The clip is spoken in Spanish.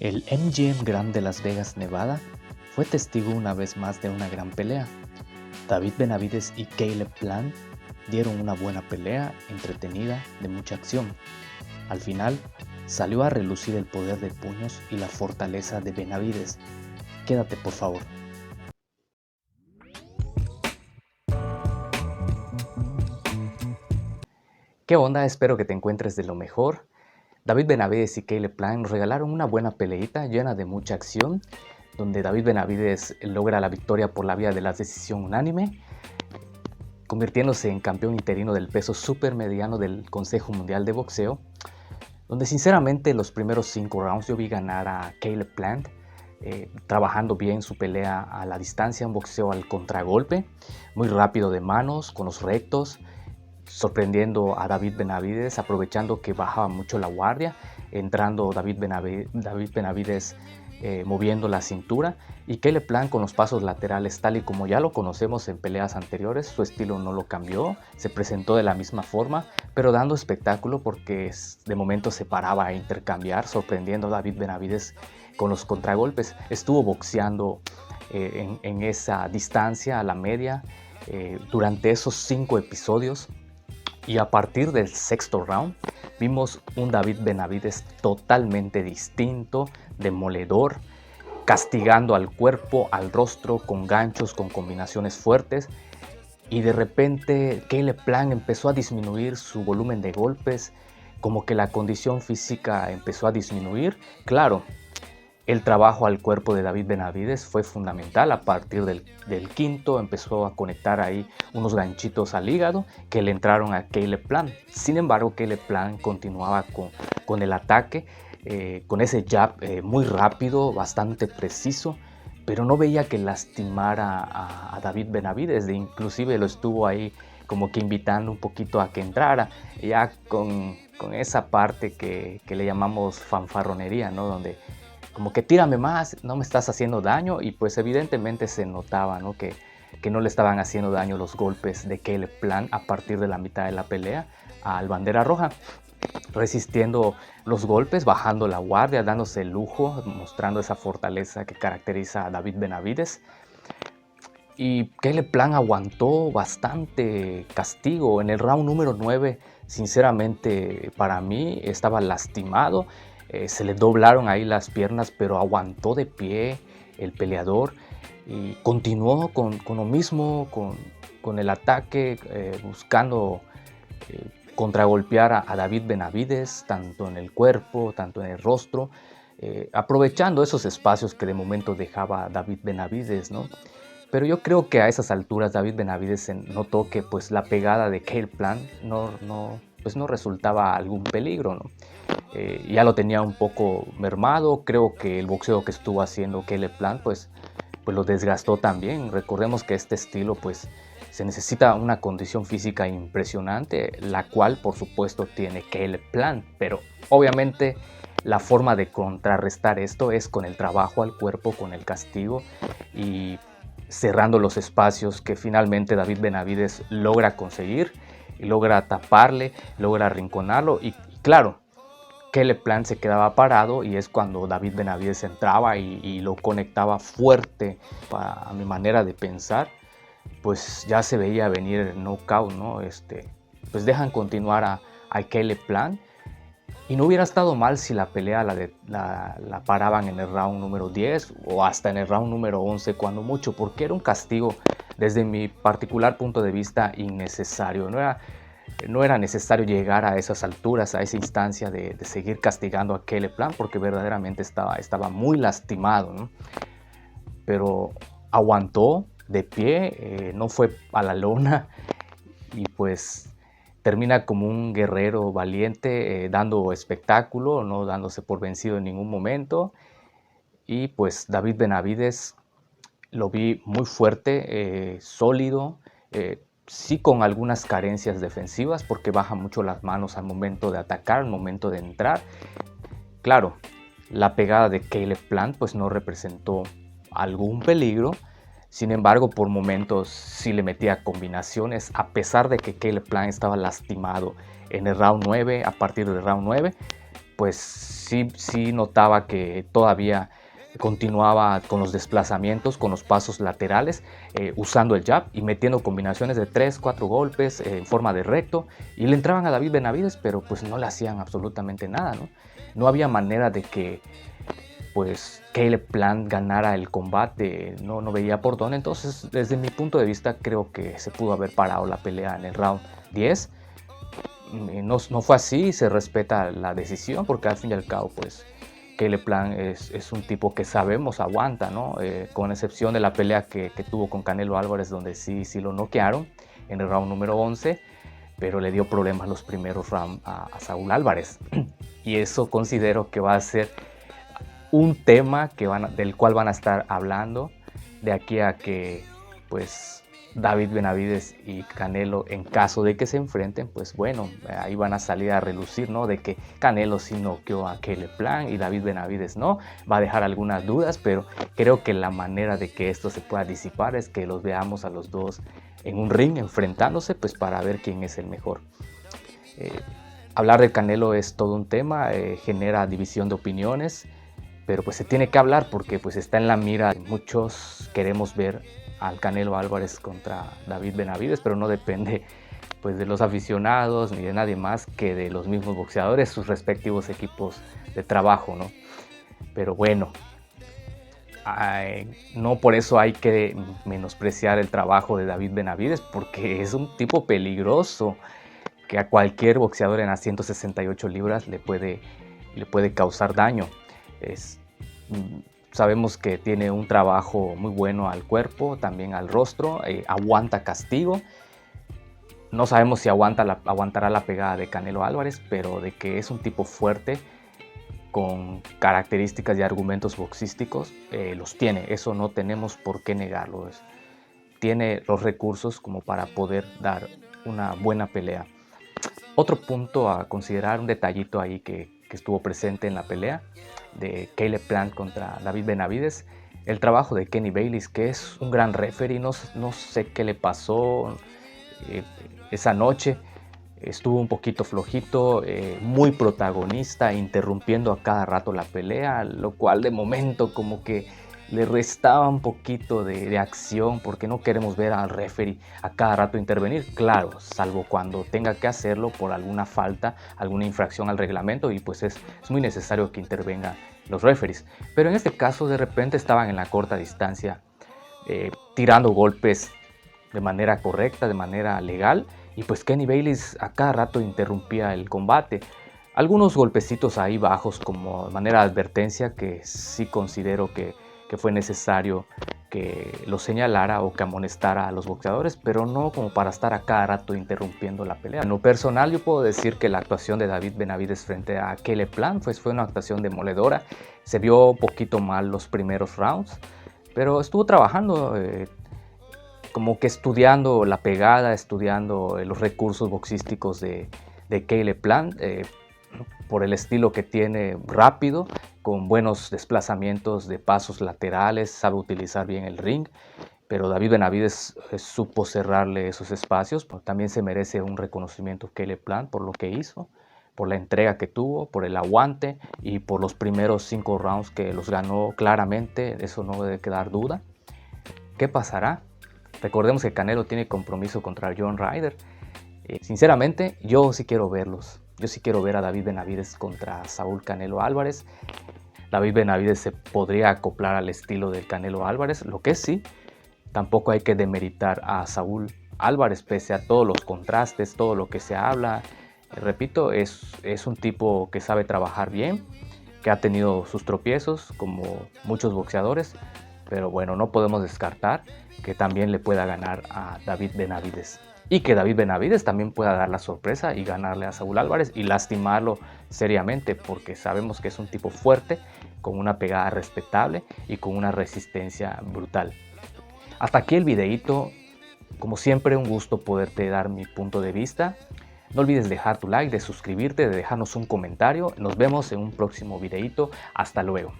El MGM Grand de Las Vegas, Nevada, fue testigo una vez más de una gran pelea. David Benavidez y Caleb Plant dieron una buena pelea, entretenida, de mucha acción. Al final, salió a relucir el poder de puños y la fortaleza de Benavidez. Quédate, por favor. ¿Qué onda? Espero que te encuentres de lo mejor. David Benavidez y Caleb Plant nos regalaron una buena peleita llena de mucha acción, donde David Benavidez logra la victoria por la vía de la decisión unánime, convirtiéndose en campeón interino del peso supermediano del Consejo Mundial de Boxeo, donde sinceramente los primeros 5 rounds yo vi ganar a Caleb Plant, trabajando bien su pelea a la distancia, un boxeo al contragolpe, muy rápido de manos, con los rectos, sorprendiendo a David Benavidez, aprovechando que bajaba mucho la guardia, entrando David Benavidez moviendo la cintura, y Caleb Plant con los pasos laterales tal y como ya lo conocemos en peleas anteriores. Su estilo no lo cambió, se presentó de la misma forma, pero dando espectáculo porque de momento se paraba a intercambiar, sorprendiendo a David Benavidez con los contragolpes. Estuvo boxeando en esa distancia a la media durante esos 5 episodios. Y a partir del 6º round vimos un David Benavidez totalmente distinto, demoledor, castigando al cuerpo, al rostro, con ganchos, con combinaciones fuertes. Y de repente Caleb Plant empezó a disminuir su volumen de golpes, como que la condición física empezó a disminuir. Claro, el trabajo al cuerpo de David Benavidez fue fundamental. A partir del 5º empezó a conectar ahí unos ganchitos al hígado que le entraron a Caleb Plant. Sin embargo, Caleb Plant continuaba con el ataque, con ese jab muy rápido, bastante preciso, pero no veía que lastimara a David Benavidez. Inclusive lo estuvo ahí como que invitando un poquito a que entrara, ya con esa parte que le llamamos fanfarronería, ¿no? Donde como que tírame más, no me estás haciendo daño, y pues evidentemente se notaba, ¿no? que no le estaban haciendo daño los golpes de Caleb Plant a partir de la mitad de la pelea al bandera roja, resistiendo los golpes, bajando la guardia, dándose el lujo, mostrando esa fortaleza que caracteriza a David Benavidez. Y Caleb Plant aguantó bastante castigo. En el round número 9, sinceramente para mí estaba lastimado. Se le doblaron ahí las piernas, pero aguantó de pie el peleador y continuó con lo mismo, con el ataque, buscando contragolpear a David Benavidez, tanto en el cuerpo, tanto en el rostro, aprovechando esos espacios que de momento dejaba David Benavidez, ¿no? Pero yo creo que a esas alturas David Benavidez notó que pues, la pegada de Caleb Plant no resultaba algún peligro, ¿no? Ya lo tenía un poco mermado. Creo que el boxeo que estuvo haciendo Caleb Plant pues lo desgastó también. Recordemos que este estilo pues se necesita una condición física impresionante, la cual por supuesto tiene Caleb Plant, pero obviamente la forma de contrarrestar esto es con el trabajo al cuerpo, con el castigo y cerrando los espacios que finalmente David Benavidez logra conseguir y logra taparle, logra arrinconarlo. Y claro, Caleb Plant se quedaba parado, y es cuando David Benavidez entraba y lo conectaba fuerte. A mi manera de pensar, pues ya se veía venir el knockout, ¿no? Pues dejan continuar a Caleb Plant, y no hubiera estado mal si la pelea la paraban en el round número 10 o hasta en el round número 11 cuando mucho, porque era un castigo desde mi particular punto de vista innecesario. No era necesario llegar a esas alturas, a esa instancia de seguir castigando a Caleb Plant, porque verdaderamente estaba muy lastimado, ¿no? Pero aguantó de pie, no fue a la lona, y pues termina como un guerrero valiente, dando espectáculo, no dándose por vencido en ningún momento. Y pues David Benavidez lo vi muy fuerte, sólido, sí con algunas carencias defensivas porque baja mucho las manos al momento de atacar, al momento de entrar. Claro, la pegada de Caleb Plant pues no representó algún peligro. Sin embargo, por momentos sí le metía combinaciones, a pesar de que Caleb Plant estaba lastimado en el round 9, a partir del round 9. pues sí notaba que todavía continuaba con los desplazamientos, con los pasos laterales, usando el jab y metiendo combinaciones de 3-4 golpes en forma de recto, y le entraban a David Benavides, pero pues no le hacían absolutamente nada, ¿no? No había manera de que pues Caleb Plant ganara el combate, no veía por dónde. Entonces, desde mi punto de vista, creo que se pudo haber parado la pelea en el round 10. No fue así, se respeta la decisión, porque al fin y al cabo, pues Caleb Plant es un tipo que sabemos aguanta, ¿no? Con excepción de la pelea que tuvo con Canelo Álvarez, donde sí lo noquearon en el round número 11, pero le dio problemas los primeros rounds a Saúl Álvarez. Y eso considero que va a ser un tema del cual van a estar hablando de aquí a que pues David Benavides y Canelo, en caso de que se enfrenten, pues bueno, ahí van a salir a relucir, ¿no? De que Canelo sí noqueó a Caleb Plant y David Benavides no. Va a dejar algunas dudas, pero creo que la manera de que esto se pueda disipar es que los veamos a los dos en un ring enfrentándose, pues para ver quién es el mejor. Hablar de Canelo es todo un tema, genera división de opiniones, pero pues se tiene que hablar porque pues está en la mira. Muchos queremos ver al Canelo Álvarez contra David Benavides, pero no depende pues de los aficionados ni de nadie más que de los mismos boxeadores, sus respectivos equipos de trabajo, ¿no? Pero bueno, no por eso hay que menospreciar el trabajo de David Benavides, porque es un tipo peligroso que a cualquier boxeador en las 168 libras le puede causar daño. Sabemos que tiene un trabajo muy bueno al cuerpo, también al rostro, aguanta castigo. No sabemos si aguantará la pegada de Canelo Álvarez, pero de que es un tipo fuerte, con características y argumentos boxísticos, los tiene. Eso no tenemos por qué negarlo. Tiene los recursos como para poder dar una buena pelea. Otro punto a considerar, un detallito ahí que estuvo presente en la pelea de Caleb Plant contra David Benavides, el trabajo de Kenny Bayless, que es un gran referee. No sé qué le pasó esa noche. Estuvo un poquito flojito, muy protagonista, interrumpiendo a cada rato la pelea, lo cual de momento como que le restaba un poquito de acción, porque no queremos ver al referee a cada rato intervenir, claro, salvo cuando tenga que hacerlo por alguna falta, alguna infracción al reglamento, y pues es muy necesario que intervengan los referees. Pero en este caso de repente estaban en la corta distancia, tirando golpes de manera correcta, de manera legal, y pues Kenny Bayless a cada rato interrumpía el combate. Algunos golpecitos ahí bajos como de manera de advertencia, que sí considero que fue necesario que lo señalara o que amonestara a los boxeadores, pero no como para estar a cada rato interrumpiendo la pelea. En lo personal, yo puedo decir que la actuación de David Benavides frente a Caleb Plant fue una actuación demoledora. Se vio un poquito mal los primeros rounds, pero estuvo trabajando, como que estudiando la pegada, estudiando los recursos boxísticos de Caleb Plant, por el estilo que tiene, rápido, con buenos desplazamientos de pasos laterales, sabe utilizar bien el ring. Pero David Benavides supo cerrarle esos espacios. También se merece un reconocimiento Caleb Plant por lo que hizo, por la entrega que tuvo, por el aguante y por los primeros 5 rounds que los ganó claramente. Eso no debe quedar duda. ¿Qué pasará? Recordemos que Canelo tiene compromiso contra John Ryder. Sinceramente, yo sí quiero verlos. Yo sí quiero ver a David Benavides contra Saúl Canelo Álvarez. David Benavides se podría acoplar al estilo del Canelo Álvarez. Lo que sí, tampoco hay que demeritar a Saúl Álvarez, pese a todos los contrastes, todo lo que se habla. Repito, es un tipo que sabe trabajar bien, que ha tenido sus tropiezos, como muchos boxeadores. Pero bueno, no podemos descartar que también le pueda ganar a David Benavides. Y que David Benavides también pueda dar la sorpresa y ganarle a Saúl Álvarez y lastimarlo seriamente, porque sabemos que es un tipo fuerte, con una pegada respetable y con una resistencia brutal. Hasta aquí el videito. Como siempre, un gusto poderte dar mi punto de vista. No olvides dejar tu like, de suscribirte, de dejarnos un comentario. Nos vemos en un próximo videito. Hasta luego.